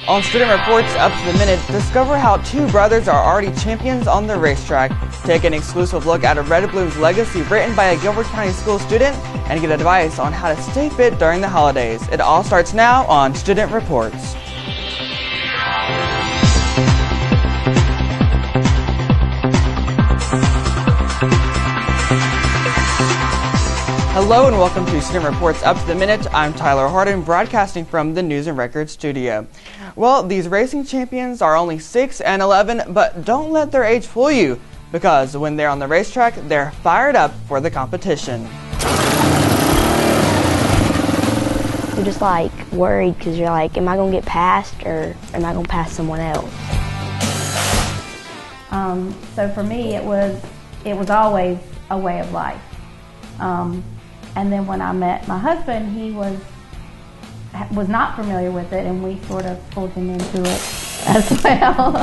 On Student Reports Up to the Minute, discover how two brothers are already champions on the racetrack. Take an exclusive look at Redbloom's legacy written by a Gilbert County school student and get advice on how to stay fit during the holidays. It all starts now on Student Reports. Hello and welcome to Student Reports Up to the Minute. I'm Tyler Hardin, broadcasting from the News and Records studio. Well, these racing champions are only 6 and 11, but don't let their age fool you, because when they're on the racetrack, they're fired up for the competition. You're just worried because you're like, am I going to get passed or am I going to pass someone else? So for me, it was always a way of life. And then when I met my husband, he was not familiar with it, and we sort of pulled him into it as well.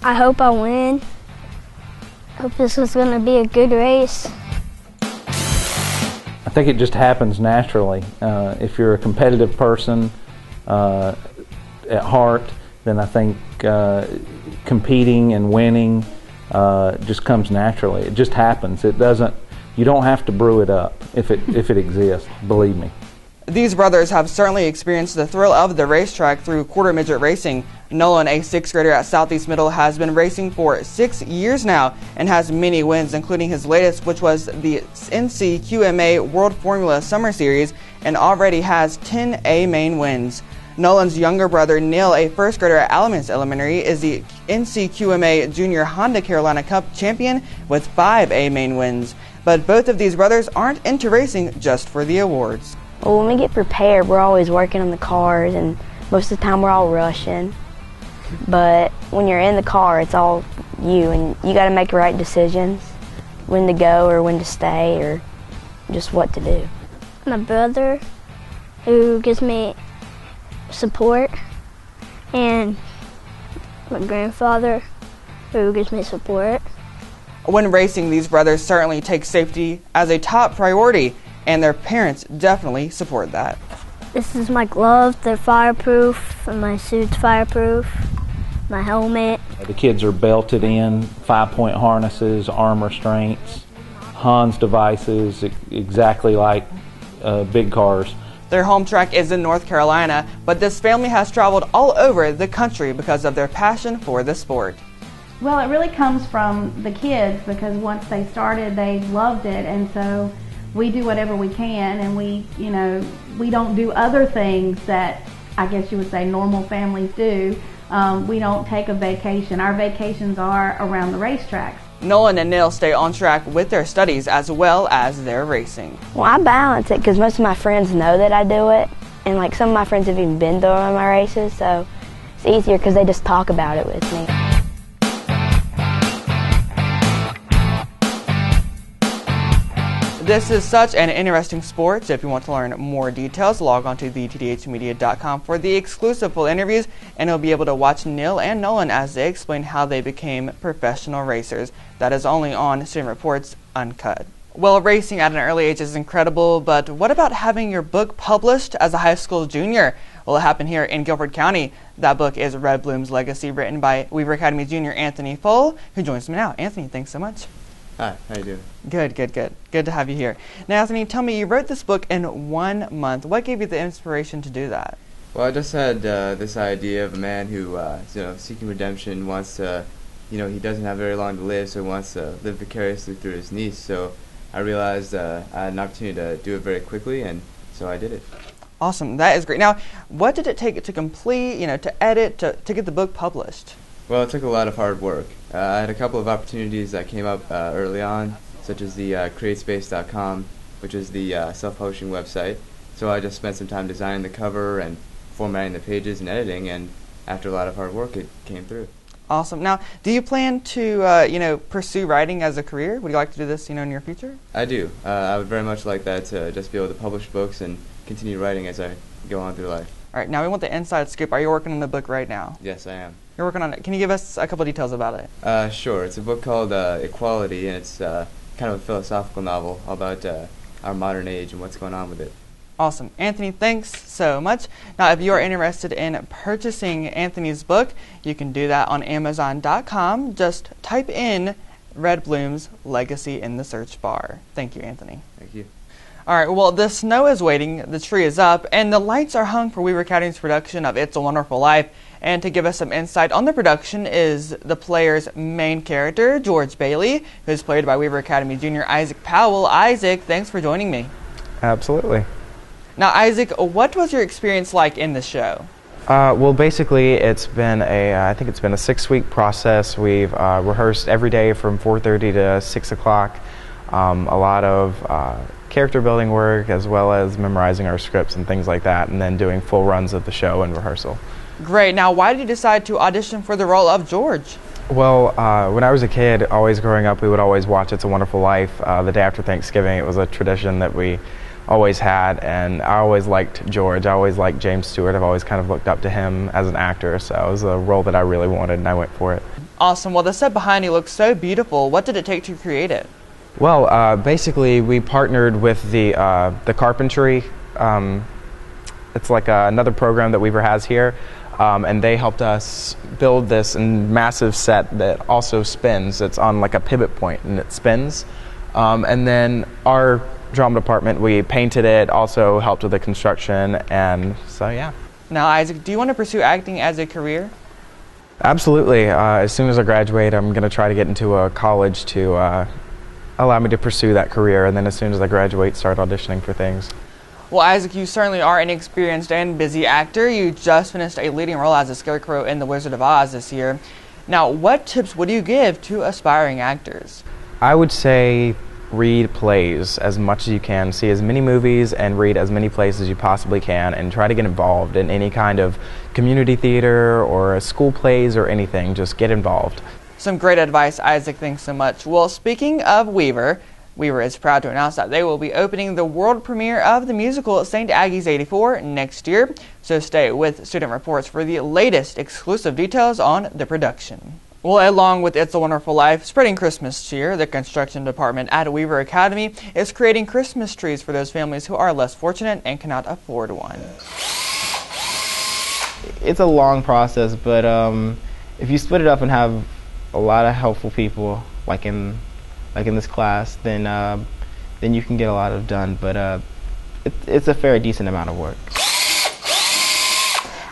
I hope I win. I hope this is going to be a good race. I think it just happens naturally. If you're a competitive person at heart, then I think competing and winning just comes naturally. It just happens. It doesn't. You don't have to brew it up if it exists. Believe me. These brothers have certainly experienced the thrill of the racetrack through Quarter Midget Racing. Nolan, a 6th grader at Southeast Middle, has been racing for 6 years now and has many wins, including his latest, which was the NCQMA World Formula Summer Series, and already has 10 A main wins. Nolan's younger brother, Neil, a 1st grader at Alamance Elementary, is the NCQMA Junior Honda Carolina Cup champion with 5 A main wins. But both of these brothers aren't into racing just for the awards. Well, when we get prepared, we're always working on the cars, and most of the time we're all rushing. But when you're in the car, it's all you, and you got to make the right decisions, when to go or when to stay or just what to do. My brother, who gives me support, and my grandfather, who gives me support. When racing, these brothers certainly take safety as a top priority, and their parents definitely support that. This is my gloves, they're fireproof, and my suit's fireproof, my helmet. The kids are belted in, 5-point harnesses, arm restraints, Hans devices, exactly like big cars. Their home track is in North Carolina, but this family has traveled all over the country because of their passion for the sport. Well, it really comes from the kids, because once they started, they loved it, and so we do whatever we can, and we don't do other things that I guess you would say normal families do. We don't take a vacation. Our vacations are around the racetracks. Nolan and Neil stay on track with their studies as well as their racing. Well, I balance it because most of my friends know that I do it, and some of my friends have even been through one of my races, so it's easier because they just talk about it with me. This is such an interesting sport, so if you want to learn more details, log on to thetdhmedia.com for the exclusive full interviews, and you'll be able to watch Neil and Nolan as they explain how they became professional racers. That is only on Student Reports Uncut. Well, racing at an early age is incredible, but what about having your book published as a high school junior? Well, it happened here in Gilbert County. That book is Redbloom's Legacy, written by Weaver Academy junior Anthony Pfohl, who joins me now. Anthony, thanks so much. Hi, how you doing? Good. Good to have you here. Now, Anthony, tell me, you wrote this book in 1 month. What gave you the inspiration to do that? Well, I just had this idea of a man who, seeking redemption, wants to, he doesn't have very long to live, so he wants to live vicariously through his niece. So I realized I had an opportunity to do it very quickly, and so I did it. Awesome. That is great. Now, what did it take to complete, to edit, to get the book published? Well, it took a lot of hard work. I had a couple of opportunities that came up early on, such as the createspace.com, which is the self-publishing website. So I just spent some time designing the cover and formatting the pages and editing, and after a lot of hard work, it came through. Awesome. Now, do you plan to, pursue writing as a career? Would you like to do this, in your future? I do. I would very much like that, to just be able to publish books and continue writing as I go on through life. All right. Now, we want the inside scoop. Are you working on the book right now? Yes, I am. You're working on it. Can you give us a couple details about it? Sure. It's a book called Equality, and it's kind of a philosophical novel about our modern age and what's going on with it. Awesome. Anthony, thanks so much. Now, if you are interested in purchasing Anthony's book, you can do that on Amazon.com. Just type in Redbloom's Legacy in the search bar. Thank you, Anthony. Thank you. All right, well, the snow is waiting, the tree is up, and the lights are hung for Weaver Academy's production of It's a Wonderful Life. And to give us some insight on the production is the player's main character, George Bailey, who's played by Weaver Academy junior Isaac Powell. Isaac, thanks for joining me. Absolutely. Now, Isaac, what was your experience like in the show? Well, basically, it's been I think it's been a 6-week process. We've rehearsed every day from 4:30 to 6 o'clock. A lot of character building work, as well as memorizing our scripts and things like that, and then doing full runs of the show and rehearsal. Great. Now, why did you decide to audition for the role of George? Well, when I was a kid, always growing up, we would always watch It's a Wonderful Life the day after Thanksgiving. It was a tradition that we always had, and I always liked George. I always liked James Stewart. I've always kind of looked up to him as an actor, so it was a role that I really wanted, and I went for it. Awesome. Well, the set behind you looks so beautiful. What did it take to create it? Well, basically, we partnered with the carpentry. It's like another program that Weaver has here, and they helped us build this massive set that also spins. It's on like a pivot point, and it spins. And then our drama department, we painted it, also helped with the construction, and so yeah. Now, Isaac, do you want to pursue acting as a career? Absolutely. As soon as I graduate, I'm going to try to get into a college to allow me to pursue that career, and then as soon as I graduate, start auditioning for things. Well, Isaac, you certainly are an experienced and busy actor. You just finished a leading role as a Scarecrow in The Wizard of Oz this year. Now, what tips would you give to aspiring actors? I would say read plays as much as you can, see as many movies and read as many plays as you possibly can, and try to get involved in any kind of community theater or school plays or anything. Just get involved. Some great advice, Isaac. Thanks so much. Well, speaking of Weaver is proud to announce that they will be opening the world premiere of the musical St. Aggie's 84 next year. So stay with Student Reports for the latest exclusive details on the production. Well, along with It's a Wonderful Life, spreading Christmas cheer, the construction department at Weaver Academy is creating Christmas trees for those families who are less fortunate and cannot afford one. It's a long process, but if you split it up and have a lot of helpful people, like in this class, then you can get a lot of done. But it's a fairly decent amount of work.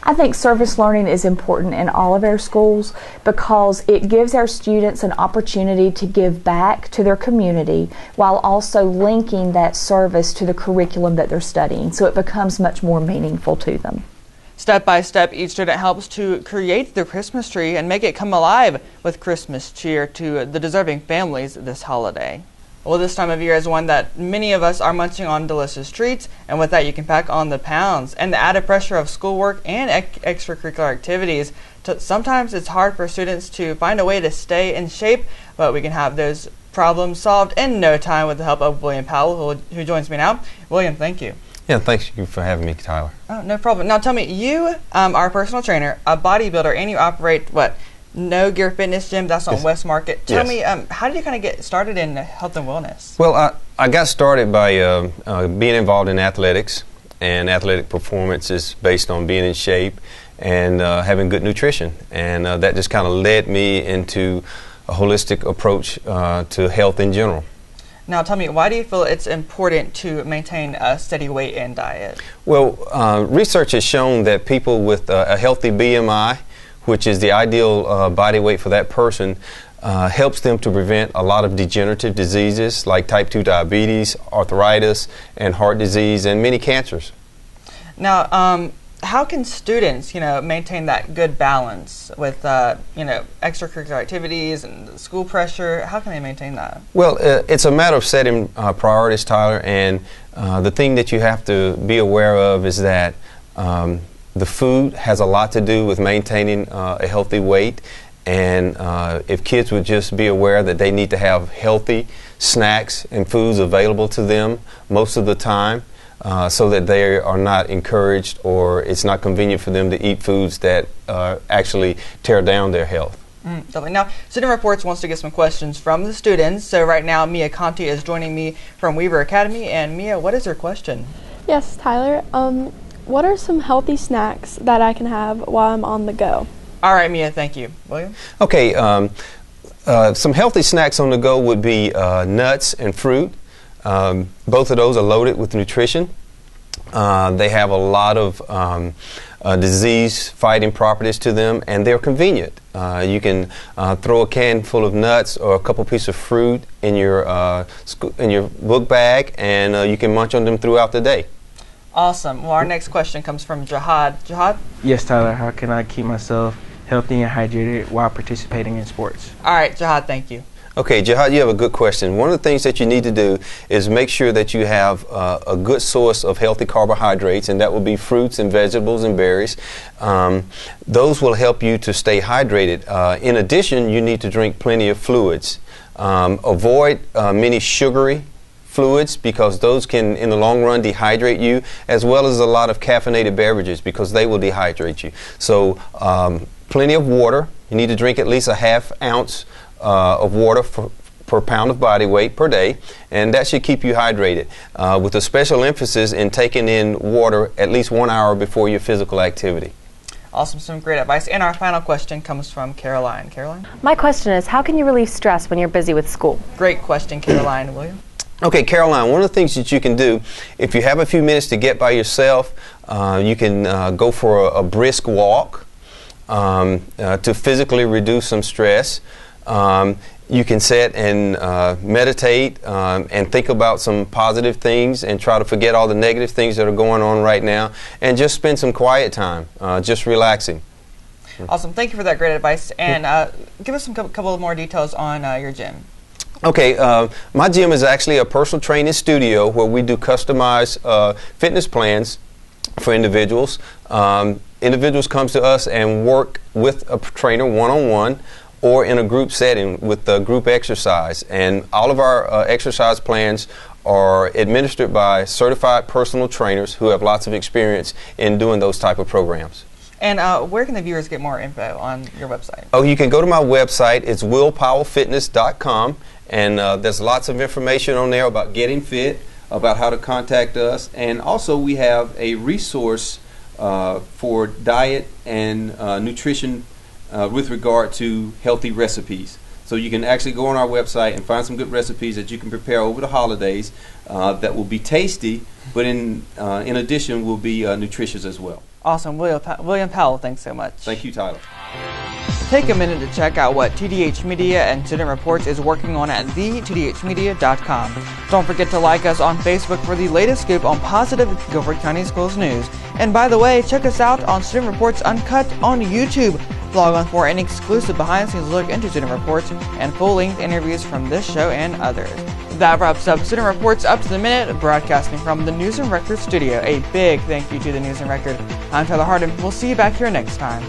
I think service learning is important in all of our schools because it gives our students an opportunity to give back to their community while also linking that service to the curriculum that they're studying, so it becomes much more meaningful to them. Step by step, each student helps to create the Christmas tree and make it come alive with Christmas cheer to the deserving families this holiday. Well, this time of year is one that many of us are munching on delicious treats, and with that you can pack on the pounds. And the added pressure of schoolwork and extracurricular activities, sometimes it's hard for students to find a way to stay in shape, but we can have those problems solved in no time with the help of William Powell, who joins me now. William, thank you. Yeah, thanks for having me, Tyler. Oh, no problem. Now tell me, you are a personal trainer, a bodybuilder, and you operate, No Gear Fitness Gym, that's on West Market. Tell me, how did you kind of get started in health and wellness? Well, I got started by being involved in athletics, and athletic performance is based on being in shape and having good nutrition. And that just kind of led me into a holistic approach to health in general. Now tell me, why do you feel it's important to maintain a steady weight and diet? Well, research has shown that people with a healthy BMI, which is the ideal body weight for that person, helps them to prevent a lot of degenerative diseases like type 2 diabetes, arthritis, and heart disease, and many cancers. Now, how can students, maintain that good balance with, extracurricular activities and school pressure? How can they maintain that? Well, it's a matter of setting priorities, Tyler, and the thing that you have to be aware of is that the food has a lot to do with maintaining a healthy weight, and if kids would just be aware that they need to have healthy snacks and foods available to them most of the time, so that they are not encouraged or it's not convenient for them to eat foods that actually tear down their health. Now, Student Reports wants to get some questions from the students. So right now, Mia Conti is joining me from Weaver Academy. And Mia, what is your question? Yes, Tyler. What are some healthy snacks that I can have while I'm on the go? All right, Mia, thank you. William? Okay, some healthy snacks on the go would be nuts and fruit. Both of those are loaded with nutrition. They have a lot of disease-fighting properties to them, and they're convenient. You can throw a can full of nuts or a couple pieces of fruit in your book bag, and you can munch on them throughout the day. Awesome. Well, our next question comes from Jihad. Jihad? Yes, Tyler. How can I keep myself healthy and hydrated while participating in sports? All right, Jihad, thank you. Okay, Jihad, you have a good question. One of the things that you need to do is make sure that you have a good source of healthy carbohydrates, and that will be fruits and vegetables and berries. Those will help you to stay hydrated. In addition, you need to drink plenty of fluids. Avoid many sugary fluids, because those can in the long run dehydrate you, as well as a lot of caffeinated beverages, because they will dehydrate you. So plenty of water. You need to drink at least a half ounce of water per pound of body weight per day, and that should keep you hydrated, with a special emphasis in taking in water at least 1 hour before your physical activity. Awesome, some great advice. And our final question comes from Caroline. Caroline? My question is, how can you relieve stress when you're busy with school? Great question, Caroline. William? Okay, Caroline, one of the things that you can do, if you have a few minutes to get by yourself, you can go for a brisk walk to physically reduce some stress. You can sit and meditate and think about some positive things and try to forget all the negative things that are going on right now, and just spend some quiet time, just relaxing. Awesome. Thank you for that great advice. And give us some couple of more details on your gym. Okay, my gym is actually a personal training studio where we do customized fitness plans for individuals. Individuals come to us and work with a trainer one-on-one or in a group setting with group exercise. And all of our exercise plans are administered by certified personal trainers who have lots of experience in doing those type of programs. And where can the viewers get more info on your website? Oh, you can go to my website. It's willpowellfitness.com, and there's lots of information on there about getting fit, about how to contact us, and also we have a resource for diet and nutrition with regard to healthy recipes. So you can actually go on our website and find some good recipes that you can prepare over the holidays that will be tasty, but in addition will be nutritious as well. Awesome. William Powell, thanks so much. Thank you, Tyler. Take a minute to check out what TDH Media and Student Reports is working on at thetdhmedia.com. Don't forget to like us on Facebook for the latest scoop on positive Guilford County Schools news. And by the way, check us out on Student Reports Uncut on YouTube. Log on for an exclusive behind-the-scenes look into Student Reports and full-length interviews from this show and others. That wraps up Student Reports Up to the Minute, broadcasting from the News and Record studio. A big thank you to the News and Record. I'm Tyler Hardin. We'll see you back here next time.